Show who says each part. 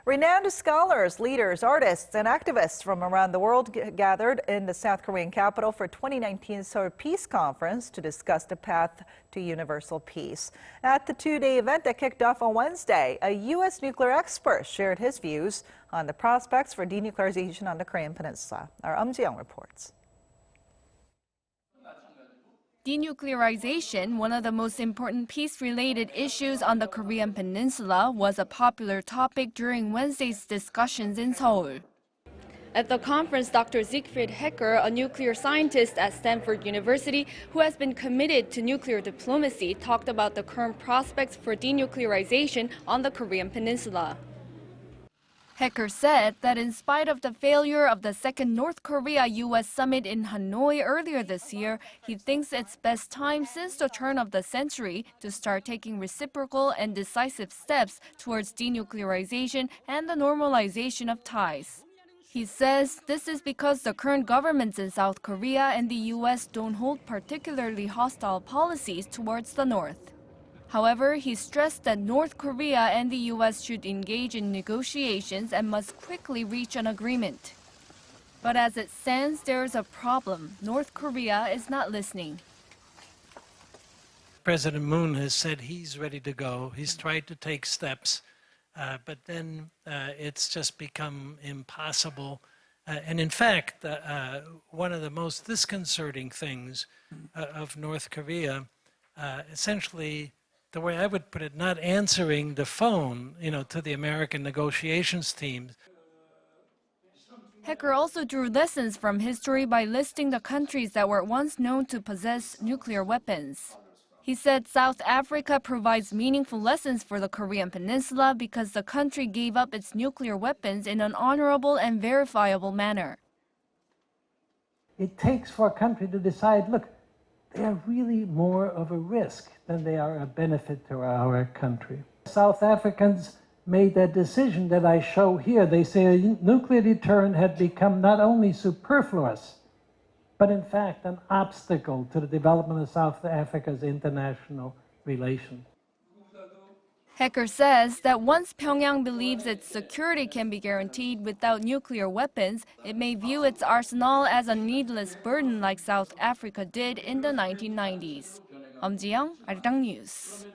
Speaker 1: Renowned scholars, leaders, artists, and activists from around the world gathered in the South Korean capital for 2019 Seoul Peace Conference to discuss the path to universal peace. At the two-day event that kicked off on Wednesday, a U.S. nuclear expert shared his views on the prospects for denuclearization on the Korean Peninsula. Our Eum Ji-young reports.
Speaker 2: Denuclearization, one of the most important peace-related issues on the Korean Peninsula, was a popular topic during Wednesday's discussions in Seoul. At the conference, Dr. Siegfried Hecker, a nuclear scientist at Stanford University who has been committed to nuclear diplomacy, talked about the current prospects for denuclearization on the Korean Peninsula. Hecker said that in spite of the failure of the second North Korea-U.S. summit in Hanoi earlier this year, he thinks it's best time since the turn of the century to start taking reciprocal and decisive steps towards denuclearization and the normalization of ties. He says this is because the current governments in South Korea and the U.S. don't hold particularly hostile policies towards the North. However, he stressed that North Korea and the U.S. should engage in negotiations and must quickly reach an agreement. But as it stands, there is a problem. North Korea is not listening.
Speaker 3: President Moon has said he's ready to go. He's tried to take steps, but then it's just become impossible. And in fact, one of the most disconcerting things of North Korea, essentially, the way I would put it, not answering the phone, to the American negotiations team.
Speaker 2: Hecker also drew lessons from history by listing the countries that were once known to possess nuclear weapons. He said South Africa provides meaningful lessons for the Korean Peninsula because the country gave up its nuclear weapons in an honorable and verifiable manner.
Speaker 4: It takes for a country to decide, look, they are really more of a risk than they are a benefit to our country. South Africans made that decision that I show here. They say a nuclear deterrent had become not only superfluous, but in fact an obstacle to the development of South Africa's international relations.
Speaker 2: Hecker says that once Pyongyang believes its security can be guaranteed without nuclear weapons, it may view its arsenal as a needless burden like South Africa did in the 1990s. Eum Ji-young, Arirang News.